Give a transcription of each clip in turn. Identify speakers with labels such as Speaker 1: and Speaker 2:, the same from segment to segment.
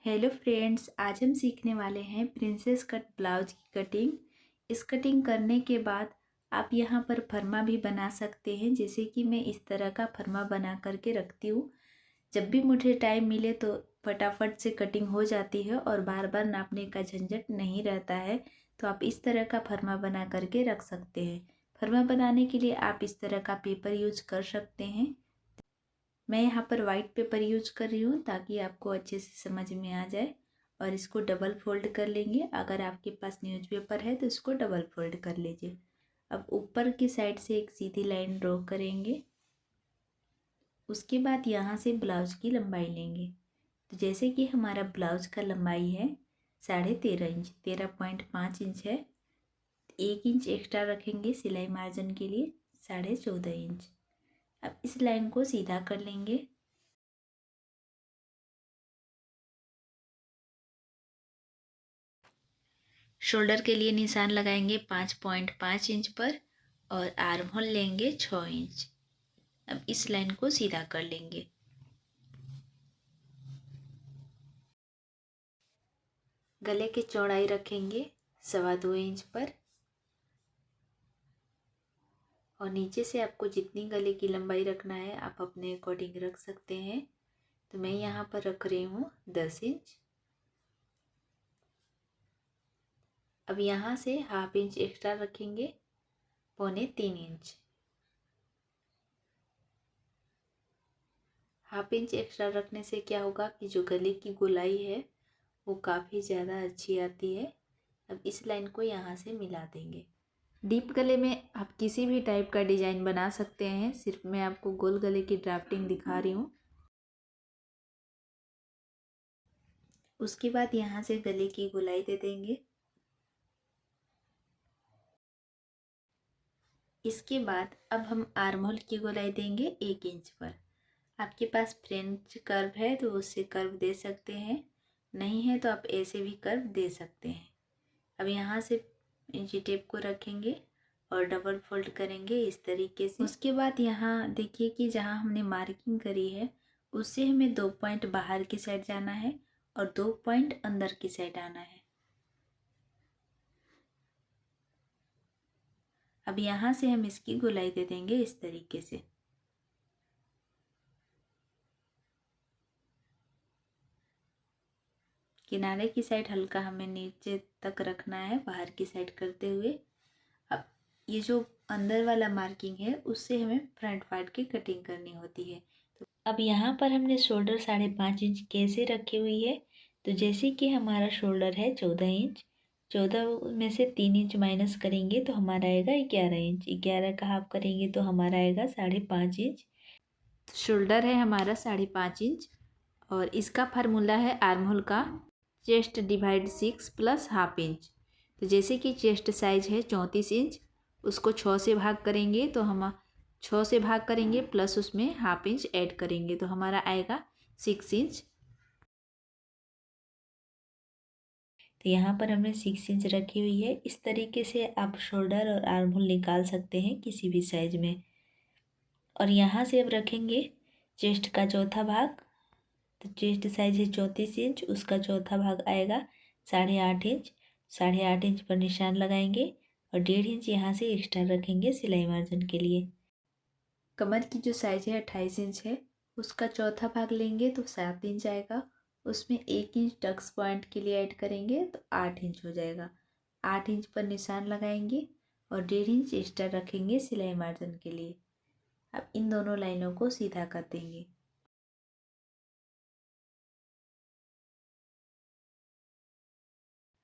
Speaker 1: Hello friends, आज हम सीखने वाले हैं प्रिंसेस कट ब्लाउज की कटिंग। इस कटिंग करने के बाद आप यहाँ पर फरमा भी बना सकते हैं। जैसे कि मैं इस तरह का फरमा बना करके रखती हूँ। जब भी मुझे टाइम मिले तो फटाफट से कटिंग हो जाती है और बार बार नापने का झंझट नहीं रहता है। तो आप इस तरह का फरमा बना करके रख सकते हैं। फरमा बनाने के लिए आप इस तरह का पेपर यूज कर सकते हैं। मैं यहाँ पर वाइट पेपर यूज कर रही हूँ ताकि आपको अच्छे से समझ में आ जाए। और इसको डबल फोल्ड कर लेंगे। अगर आपके पास न्यूज़पेपर है तो इसको डबल फोल्ड कर लीजिए। अब ऊपर की साइड से एक सीधी लाइन ड्रॉ करेंगे। उसके बाद यहाँ से ब्लाउज की लंबाई लेंगे। तो जैसे कि हमारा ब्लाउज का लंबाई है 13.5 इंच, 13.5 इंच है। 1 इंच एक्स्ट्रा रखेंगे सिलाई मार्जिन के लिए, 14.5 इंच। अब इस लाइन को सीधा कर लेंगे। शोल्डर के लिए निशान लगाएंगे 5.5 इंच पर और आर्म होल लेंगे 6 इंच। अब इस लाइन को सीधा कर लेंगे। गले की चौड़ाई रखेंगे 2.25 इंच पर और नीचे से आपको जितनी गले की लंबाई रखना है आप अपने अकॉर्डिंग रख सकते हैं। तो मैं यहाँ पर रख रही हूँ 10 इंच। अब यहाँ से ½ इंच एक्स्ट्रा रखेंगे, 2.25 इंच। ½ इंच एक्स्ट्रा रखने से क्या होगा कि जो गले की गोलाई है वो काफ़ी ज़्यादा अच्छी आती है। अब इस लाइन को यहाँ से मिला देंगे। डीप गले में आप किसी भी टाइप का डिजाइन बना सकते हैं, सिर्फ मैं आपको गोल गले की ड्राफ्टिंग दिखा रही हूँ। उसके बाद यहाँ से गले की गोलाई दे देंगे। इसके बाद अब हम आर्म होल की गोलाई देंगे 1 इंच पर। आपके पास फ्रेंच कर्व है तो उससे कर्व दे सकते हैं, नहीं है तो आप ऐसे भी कर्व दे सकते हैं। अब यहाँ से इंची टेप को रखेंगे और डबल फोल्ड करेंगे इस तरीके से। उसके बाद यहाँ देखिए कि जहाँ हमने मार्किंग करी है उससे हमें 2 पॉइंट बाहर की साइड जाना है और 2 पॉइंट अंदर की साइड आना है। अब यहाँ से हम इसकी गोलाई दे देंगे इस तरीके से। किनारे की साइड हल्का हमें नीचे तक रखना है बाहर की साइड करते हुए। अब ये जो अंदर वाला मार्किंग है उससे हमें फ्रंट पार्ट की कटिंग करनी होती है। तो अब यहाँ पर हमने शोल्डर 5.5 इंच कैसे रखी हुई है। तो जैसे कि हमारा शोल्डर है 14 इंच, 14 में से 3 इंच माइनस करेंगे तो हमारा आएगा 11 इंच। 11 का हाफ करेंगे तो हमारा आएगा 5.5 इंच। शोल्डर है हमारा 5.5 इंच और इसका फार्मूला है आर्म होल का चेस्ट डिवाइड 6 प्लस ½ इंच। तो जैसे कि चेस्ट साइज है 34 इंच, उसको 6 से भाग करेंगे तो हम 6 से भाग करेंगे प्लस उसमें ½ इंच ऐड करेंगे तो हमारा आएगा 6 इंच। तो यहाँ पर हमने 6 इंच रखी हुई है। इस तरीके से आप शोल्डर और आर्म होल निकाल सकते हैं किसी भी साइज में। और यहाँ से अब रखेंगे चेस्ट का चौथा भाग। तो चेस्ट साइज है 34 इंच, उसका चौथा भाग आएगा 8.5 इंच। 8.5 इंच पर निशान लगाएंगे और 1.5 इंच यहाँ से एक्स्ट्रा रखेंगे सिलाई मार्जिन के लिए। कमर की जो साइज है 28 इंच है, उसका चौथा भाग लेंगे तो 7 इंच आएगा। उसमें 1 इंच टक्स पॉइंट के लिए ऐड करेंगे तो 8 इंच हो जाएगा। 8 इंच पर निशान लगाएंगे और 1.5 इंच एक्स्ट्रा रखेंगे सिलाई मार्जिन के लिए। अब इन दोनों लाइनों को सीधा कर देंगे।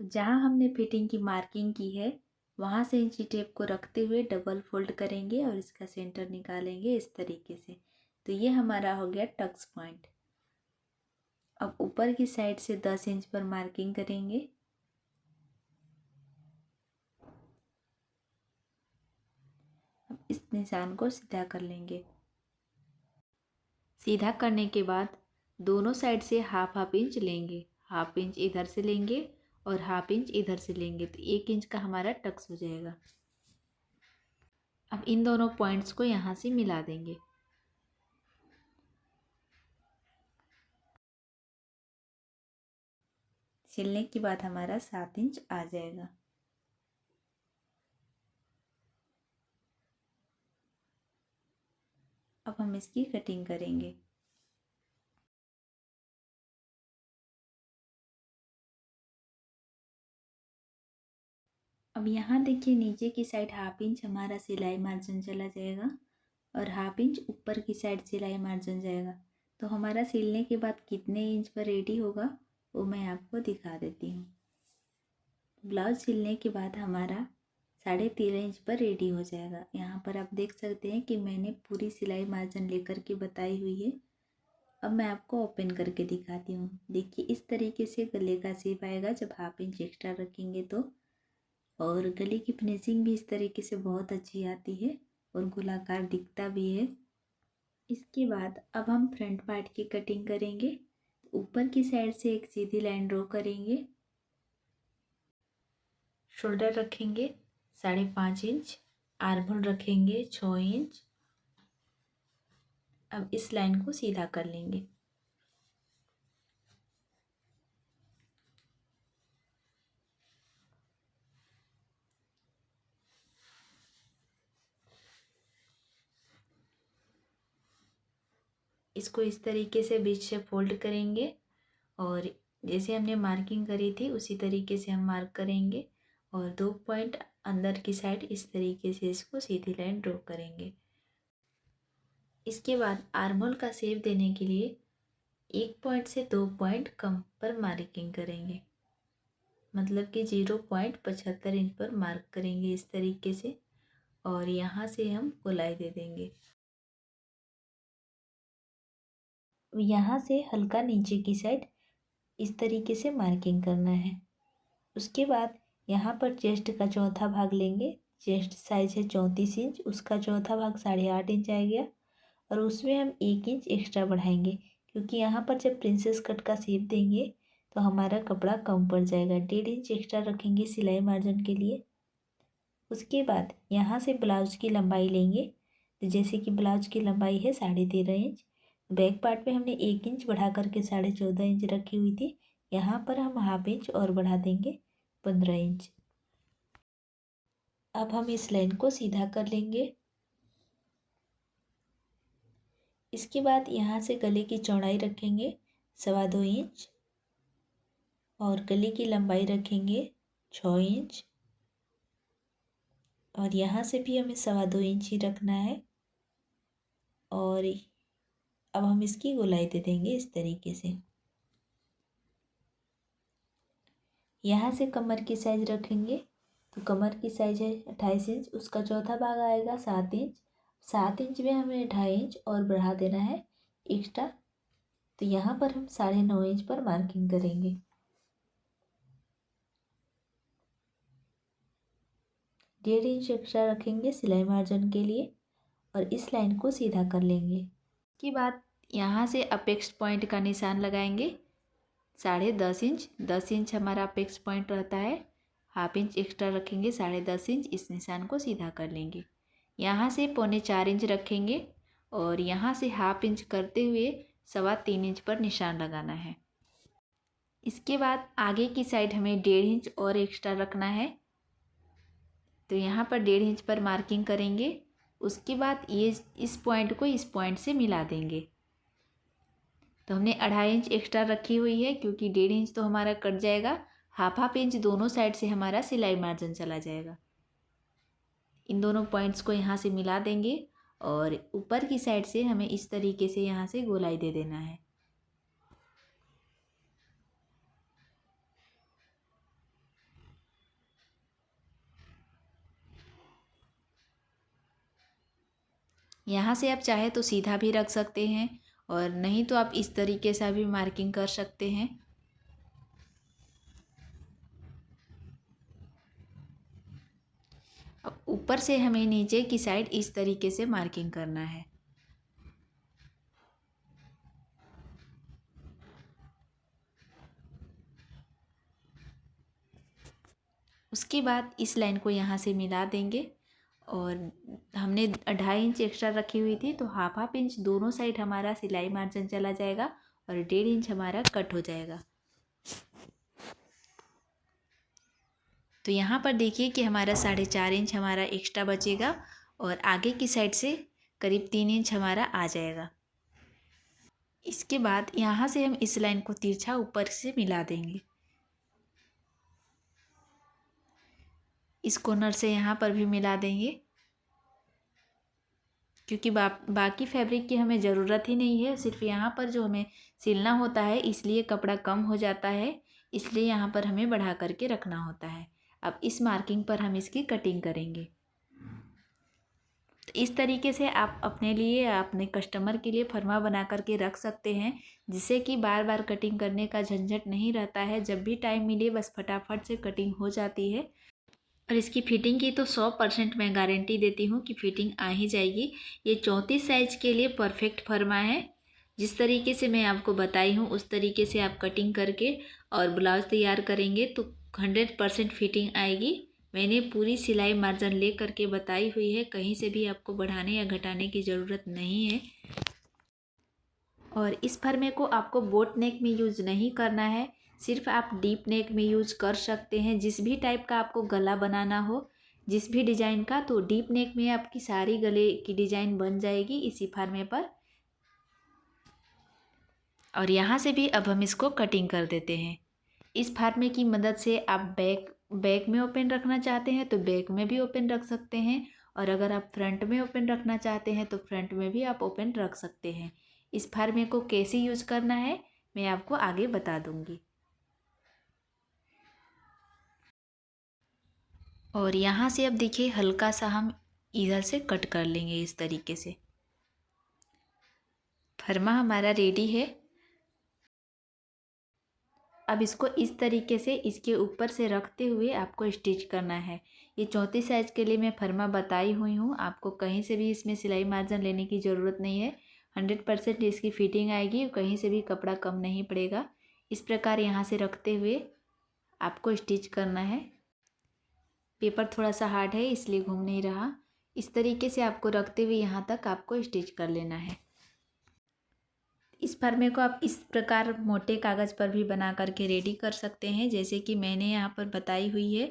Speaker 1: जहाँ हमने फिटिंग की मार्किंग की है वहाँ से इंची टेप को रखते हुए डबल फोल्ड करेंगे और इसका सेंटर निकालेंगे इस तरीके से। तो ये हमारा हो गया टक्स पॉइंट। अब ऊपर की साइड से 10 इंच पर मार्किंग करेंगे। अब इस निशान को सीधा कर लेंगे। सीधा करने के बाद दोनों साइड से ½ इंच लेंगे। ½ इंच इधर से लेंगे और ½ इंच इधर से लेंगे तो 1 इंच का हमारा टक्स हो जाएगा। अब इन दोनों पॉइंट्स को यहाँ से मिला देंगे। सिलने के बाद हमारा 7 इंच आ जाएगा। अब हम इसकी कटिंग करेंगे। अब यहाँ देखिए नीचे की साइड 1/2 इंच हमारा सिलाई मार्जिन चला जाएगा और 1/2 इंच ऊपर की साइड सिलाई मार्जिन जाएगा। तो हमारा सिलने के बाद कितने इंच पर रेडी होगा वो मैं आपको दिखा देती हूँ। ब्लाउज सिलने के बाद हमारा 13.5 इंच पर रेडी हो जाएगा। यहाँ पर आप देख सकते हैं कि मैंने पूरी सिलाई मार्जिन लेकर के बताई हुई है। अब मैं आपको ओपन करके दिखाती हूँ। देखिए इस तरीके से गले का शेप आएगा जब 1/2 इंच एक्स्ट्रा रखेंगे तो, और गले की फिनिशिंग भी इस तरीके से बहुत अच्छी आती है और गोलाकार दिखता भी है। इसके बाद अब हम फ्रंट पार्ट की कटिंग करेंगे। ऊपर की साइड से एक सीधी लाइन ड्रॉ करेंगे, शोल्डर रखेंगे 5.5 इंच, आर्म होल रखेंगे 6 इंच। अब इस लाइन को सीधा कर लेंगे। इसको इस तरीके से बीच से फोल्ड करेंगे और जैसे हमने मार्किंग करी थी उसी तरीके से हम मार्क करेंगे और 2 पॉइंट अंदर की साइड इस तरीके से इसको सीधी लाइन ड्रॉ करेंगे। इसके बाद आर्म होल का शेप देने के लिए 1 पॉइंट से 2 पॉइंट कम पर मार्किंग करेंगे, मतलब कि 0.75 इंच पर मार्क करेंगे इस तरीके से और यहाँ से हम गोलाई दे देंगे। यहाँ से हल्का नीचे की साइड इस तरीके से मार्किंग करना है। उसके बाद यहाँ पर चेस्ट का चौथा भाग लेंगे। चेस्ट साइज है 34 इंच, उसका चौथा भाग 8.5 इंच आ गया और उसमें हम 1 इंच एक्स्ट्रा बढ़ाएंगे क्योंकि यहाँ पर जब प्रिंसेस कट का शेप देंगे तो हमारा कपड़ा कम पड़ जाएगा। 1.5 इंच एक्स्ट्रा रखेंगे सिलाई मार्जिन के लिए। उसके बाद यहाँ से ब्लाउज की लंबाई लेंगे, तो जैसे कि ब्लाउज की लंबाई है 13.5 इंच, बैक पार्ट में हमने 1 इंच बढ़ा करके 14.5 इंच रखी हुई थी। यहाँ पर हम 1/2 इंच और बढ़ा देंगे 15 इंच। अब हम इस लाइन को सीधा कर लेंगे। इसके बाद यहाँ से गले की चौड़ाई रखेंगे 2.25 इंच और गले की लंबाई रखेंगे 6 इंच और यहाँ से भी हमें 2.25 इंच ही रखना है और अब हम इसकी गोलाई दे देंगे इस तरीके से। यहाँ से कमर की साइज रखेंगे, तो कमर की साइज है 28 इंच, उसका चौथा भाग आएगा 7 इंच। 7 इंच में हमें 2.5 इंच और बढ़ा देना है एक्स्ट्रा, तो यहाँ पर हम 9.5 इंच पर मार्किंग करेंगे। डेढ़ इंच एक्स्ट्रा रखेंगे सिलाई मार्जिन के लिए और इस लाइन को सीधा कर लेंगे। इसके बाद यहाँ से अपेक्स पॉइंट का निशान लगाएंगे 10.5 इंच। 10 इंच हमारा अपेक्स पॉइंट रहता है, 1/2 इंच एक्स्ट्रा रखेंगे 10.5 इंच। इस निशान को सीधा कर लेंगे। यहाँ से 3.25 इंच रखेंगे और यहाँ से 1/2 इंच करते हुए 3.25 इंच पर निशान लगाना है। इसके बाद आगे की साइड हमें 1.5 इंच और एक्स्ट्रा रखना है, तो यहाँ पर 1.5 इंच पर मार्किंग करेंगे। उसके बाद ये इस पॉइंट को इस पॉइंट से मिला देंगे। तो हमने 2.5 इंच एक्स्ट्रा रखी हुई है क्योंकि 1.5 इंच तो हमारा कट जाएगा, 1/2 इंच दोनों साइड से हमारा सिलाई मार्जिन चला जाएगा। इन दोनों पॉइंट्स को यहाँ से मिला देंगे और ऊपर की साइड से हमें इस तरीके से यहाँ से गोलाई दे देना है। यहाँ से आप चाहे तो सीधा भी रख सकते हैं और नहीं तो आप इस तरीके से भी मार्किंग कर सकते हैं। अब ऊपर से हमें नीचे की साइड इस तरीके से मार्किंग करना है। उसके बाद इस लाइन को यहाँ से मिला देंगे और हमने 2.5 इंच एक्स्ट्रा रखी हुई थी, तो 1/2 इंच दोनों साइड हमारा सिलाई मार्जिन चला जाएगा और 1.5 इंच हमारा कट हो जाएगा। तो यहाँ पर देखिए कि हमारा 4.5 इंच हमारा एक्स्ट्रा बचेगा और आगे की साइड से करीब 3 इंच हमारा आ जाएगा। इसके बाद यहाँ से हम इस लाइन को तिरछा ऊपर से मिला देंगे। इस कॉर्नर से यहाँ पर भी मिला देंगे, क्योंकि बाकी फैब्रिक की हमें ज़रूरत ही नहीं है, सिर्फ यहाँ पर जो हमें सिलना होता है इसलिए कपड़ा कम हो जाता है, इसलिए यहाँ पर हमें बढ़ा करके रखना होता है। अब इस मार्किंग पर हम इसकी कटिंग करेंगे। तो इस तरीके से आप अपने लिए, अपने कस्टमर के लिए फरमा बना करके रख सकते हैं, जिससे कि बार बार कटिंग करने का झंझट नहीं रहता है। जब भी टाइम मिले बस फटाफट से कटिंग हो जाती है। और इसकी फिटिंग की तो 100% मैं गारंटी देती हूँ कि फिटिंग आ ही जाएगी। ये 34 साइज़ के लिए परफेक्ट फरमा है। जिस तरीके से मैं आपको बताई हूँ उस तरीके से आप कटिंग करके और ब्लाउज़ तैयार करेंगे तो 100% फिटिंग आएगी। मैंने पूरी सिलाई मार्जिन ले करके बताई हुई है, कहीं से भी आपको बढ़ाने या घटाने की ज़रूरत नहीं है। और इस फर्मे को आपको बोट नेक में यूज़ नहीं करना है, सिर्फ आप डीप नेक में यूज़ कर सकते हैं। जिस भी टाइप का आपको गला बनाना हो, जिस भी डिज़ाइन का, तो डीप नेक में आपकी सारी गले की डिज़ाइन बन जाएगी इसी फर्मे पर। और यहाँ से भी अब हम इसको कटिंग कर देते हैं। इस फर्मे की मदद से आप बैक में ओपन रखना चाहते हैं तो बैक में भी ओपन रख सकते हैं, और अगर आप फ्रंट में ओपन रखना चाहते हैं तो फ्रंट में भी आप ओपन रख सकते हैं। इस फर्मे को कैसे यूज़ करना है मैं आपको आगे बता दूंगी। और यहाँ से अब देखिए हल्का सा हम इधर से कट कर लेंगे इस तरीके से। फर्मा हमारा रेडी है। अब इसको इस तरीके से इसके ऊपर से रखते हुए आपको स्टिच करना है। ये 34 साइज़ के लिए मैं फर्मा बताई हुई हूँ, आपको कहीं से भी इसमें सिलाई मार्जिन लेने की ज़रूरत नहीं है। 100% इसकी फिटिंग आएगी, कहीं से भी कपड़ा कम नहीं पड़ेगा। इस प्रकार यहाँ से रखते हुए आपको स्टिच करना है। पेपर थोड़ा सा हार्ड है इसलिए घूम नहीं रहा। इस तरीके से आपको रखते हुए यहाँ तक आपको स्टिच कर लेना है। इस फर्मे को आप इस प्रकार मोटे कागज़ पर भी बना करके रेडी कर सकते हैं, जैसे कि मैंने यहाँ पर बताई हुई है।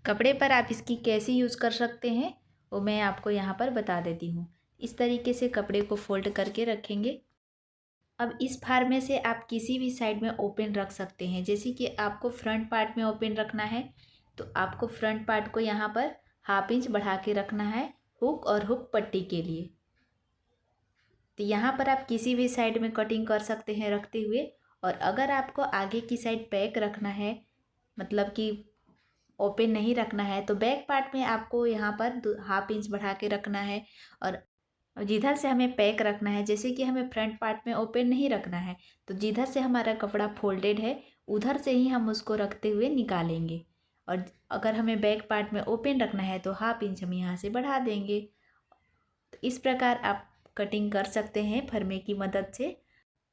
Speaker 1: कपड़े पर आप इसकी कैसे यूज़ कर सकते हैं वो मैं आपको यहाँ पर बता देती हूँ। इस तरीके से कपड़े को फोल्ड करके रखेंगे। अब इस फार्मे से आप किसी भी साइड में ओपन रख सकते हैं। जैसे कि आपको फ्रंट पार्ट में ओपन रखना है तो आपको फ्रंट पार्ट को यहाँ पर 1/2 इंच बढ़ा के रखना है हुक और हुक पट्टी के लिए। तो यहाँ पर आप किसी भी साइड में कटिंग कर सकते हैं रखते हुए। और अगर आपको आगे की साइड बैक रखना है, मतलब कि ओपन नहीं रखना है, तो बैक पार्ट में आपको यहाँ पर 1/2 इंच बढ़ा के रखना है। और जिधर से हमें पैक रखना है, जैसे कि हमें फ्रंट पार्ट में ओपन नहीं रखना है, तो जिधर से हमारा कपड़ा फोल्डेड है उधर से ही हम उसको रखते हुए निकालेंगे। और अगर हमें बैक पार्ट में ओपन रखना है तो 1/2 इंच हम यहाँ से बढ़ा देंगे। तो इस प्रकार आप कटिंग कर सकते हैं फर्मे की मदद से।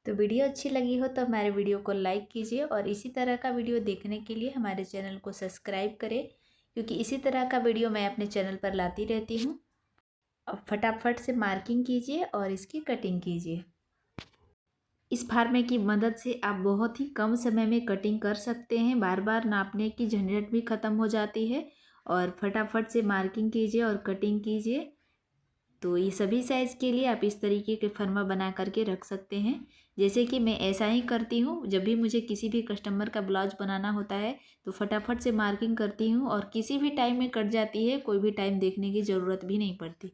Speaker 1: तो वीडियो अच्छी लगी हो तो हमारे वीडियो को लाइक कीजिए और इसी तरह का वीडियो देखने के लिए हमारे चैनल को सब्सक्राइब करें, क्योंकि इसी तरह का वीडियो मैं अपने चैनल पर लाती रहती हूँ। अब फटाफट से मार्किंग कीजिए और इसकी कटिंग कीजिए। इस फार्मे की मदद से आप बहुत ही कम समय में कटिंग कर सकते हैं। बार बार नापने की झंझट भी ख़त्म हो जाती है। और फटाफट से मार्किंग कीजिए और कटिंग कीजिए। तो ये सभी साइज़ के लिए आप इस तरीके के फर्मा बना करके रख सकते हैं। जैसे कि मैं ऐसा ही करती हूँ, जब भी मुझे किसी भी कस्टमर का ब्लाउज बनाना होता है तो फटाफट से मार्किंग करती हूँ और किसी भी टाइम में कट जाती है, कोई भी टाइम देखने की ज़रूरत भी नहीं पड़ती।